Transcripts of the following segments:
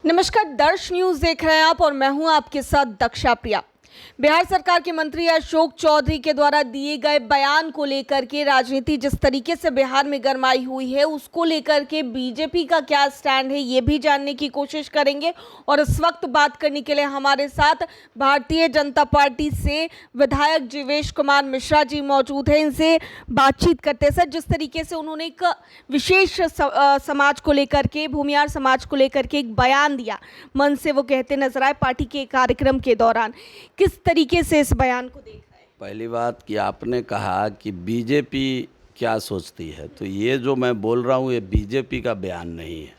नमस्कार, दर्श न्यूज देख रहे हैं आप और मैं हूं आपके साथ दक्षा प्रिया। बिहार सरकार के मंत्री अशोक चौधरी के द्वारा दिए गए बयान को लेकर के राजनीति जिस तरीके से बिहार में गरमाई हुई है, उसको लेकर के बीजेपी का क्या स्टैंड है ये भी जानने की कोशिश करेंगे। और इस वक्त बात करने के लिए हमारे साथ भारतीय जनता पार्टी से विधायक जीवेश कुमार मिश्रा जी मौजूद हैं। इनसे बातचीत करते हैं। सर, जिस तरीके से उन्होंने एक विशेष समाज को लेकर के, भूमिहार समाज को लेकर के एक बयान दिया, मन से वो कहते नजर आए पार्टी के कार्यक्रम के दौरान, किस तरीके से इस बयान को देख रहे हैं? पहली बात कि आपने कहा कि बीजेपी क्या सोचती है, तो ये जो मैं बोल रहा हूँ ये बीजेपी का बयान नहीं है,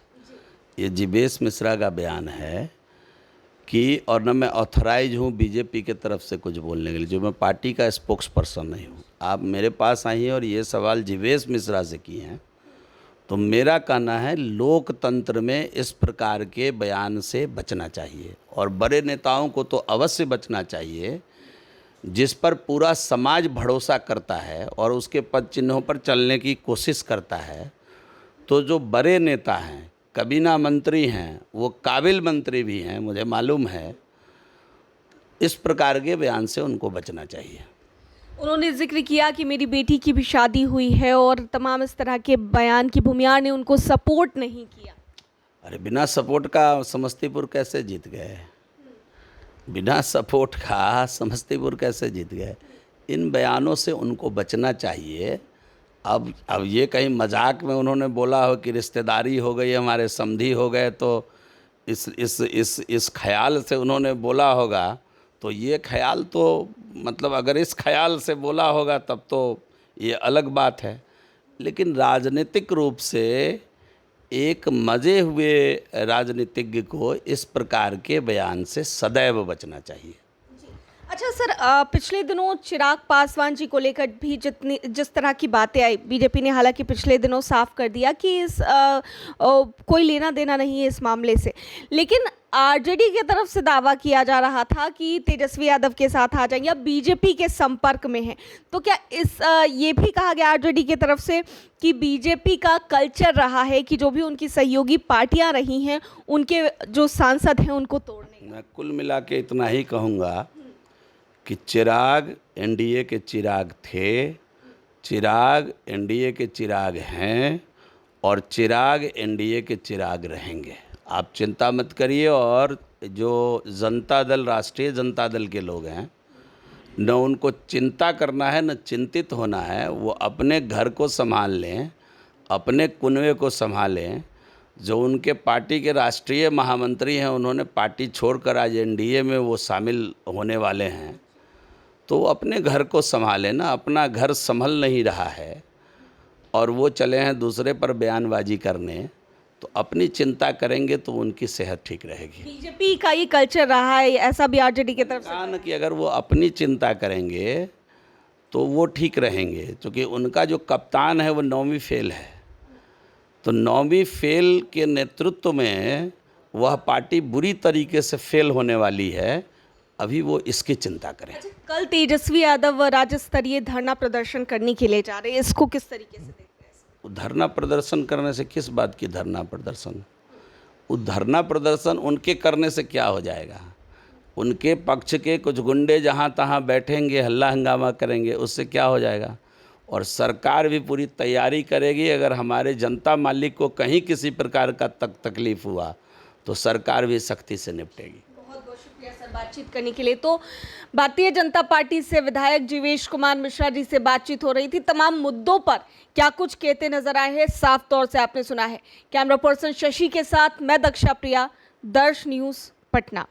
ये जीवेश मिश्रा का बयान है कि, और न मैं ऑथराइज हूँ बीजेपी के तरफ से कुछ बोलने के लिए, जो मैं पार्टी का स्पोक्स पर्सन नहीं हूँ। आप मेरे पास आई हैं और ये सवाल जीवेश मिश्रा से किए हैं, तो मेरा कहना है लोकतंत्र में इस प्रकार के बयान से बचना चाहिए और बड़े नेताओं को तो अवश्य बचना चाहिए जिस पर पूरा समाज भरोसा करता है और उसके पद चिन्हों पर चलने की कोशिश करता है। तो जो बड़े नेता हैं, काबीना मंत्री हैं, वो काबिल मंत्री भी हैं, मुझे मालूम है, इस प्रकार के बयान से उनको बचना चाहिए। उन्होंने जिक्र किया कि मेरी बेटी की भी शादी हुई है और तमाम इस तरह के बयान की भूमिहार ने उनको सपोर्ट नहीं किया। अरे बिना सपोर्ट का समस्तीपुर कैसे जीत गए? बिना सपोर्ट का समस्तीपुर कैसे जीत गए? इन बयानों से उनको बचना चाहिए। अब ये कहीं मजाक में उन्होंने बोला हो कि रिश्तेदारी हो गई, हमारे समधी हो गए, तो इस ख्याल से उन्होंने बोला होगा। तो ये ख्याल तो मतलब अगर इस ख्याल से बोला होगा तब तो ये अलग बात है, लेकिन राजनीतिक रूप से एक मजे हुए राजनीतिज्ञ को इस प्रकार के बयान से सदैव बचना चाहिए। अच्छा सर, पिछले दिनों चिराग पासवान जी को लेकर भी जिस तरह की बातें आई, बीजेपी ने हालांकि पिछले दिनों साफ कर दिया कि इस कोई लेना देना नहीं है इस मामले से, लेकिन आरजेडी की तरफ से दावा किया जा रहा था कि तेजस्वी यादव के साथ आ जाएंगे, अब बीजेपी के संपर्क में है। तो क्या ये भी कहा गया आरजेडी की तरफ से कि बीजेपी का कल्चर रहा है कि जो भी उनकी सहयोगी पार्टियां रही हैं, उनके जो सांसद हैं उनको तोड़ने? मैं कुल मिला के इतना ही कहूँगा कि चिराग एनडीए के चिराग थे, चिराग एनडीए के चिराग हैं और चिराग एनडीए के चिराग रहेंगे। आप चिंता मत करिए। और जो जनता दल, राष्ट्रीय जनता दल के लोग हैं, न उनको चिंता करना है न चिंतित होना है। वो अपने घर को संभाल लें, अपने कुनबे को संभालें। जो उनके पार्टी के राष्ट्रीय महामंत्री हैं, उन्होंने पार्टी छोड़कर आज एनडीए में वो शामिल होने वाले हैं, तो वो अपने घर को संभालें ना। अपना घर संभल नहीं रहा है और वो चले हैं दूसरे पर बयानबाजी करने, तो अपनी चिंता करेंगे तो उनकी सेहत ठीक रहेगी। बीजेपी का ये कल्चर रहा है, ऐसा भी आरजेडी की तरफ से कि अगर वो अपनी चिंता करेंगे तो वो ठीक रहेंगे, क्योंकि उनका जो कप्तान है वो 9वीं फेल है। तो 9वीं फेल के नेतृत्व में वह पार्टी बुरी तरीके से फेल होने वाली है। अभी वो इसकी चिंता करें। अच्छा, कल तेजस्वी यादव राज्य स्तरीय धरना प्रदर्शन करने के लिए जा रहे हैं, इसको किस तरीके से देख रहे हैं? धरना प्रदर्शन करने से किस बात की धरना प्रदर्शन? वो धरना प्रदर्शन उनके करने से क्या हो जाएगा? उनके पक्ष के कुछ गुंडे जहाँ तहाँ बैठेंगे, हल्ला हंगामा करेंगे, उससे क्या हो जाएगा? और सरकार भी पूरी तैयारी करेगी। अगर हमारे जनता मालिक को कहीं किसी प्रकार का तकलीफ हुआ तो सरकार भी सख्ती से निपटेगी। बहुत बहुत शुक्रिया सर बातचीत करने के लिए। तो भारतीय जनता पार्टी से विधायक जीवेश कुमार मिश्रा जी से बातचीत हो रही थी। तमाम मुद्दों पर क्या कुछ कहते नजर आए हैं, साफ तौर से आपने सुना है। कैमरा पर्सन शशि के साथ मैं दक्षा प्रिया, दर्श न्यूज़, पटना।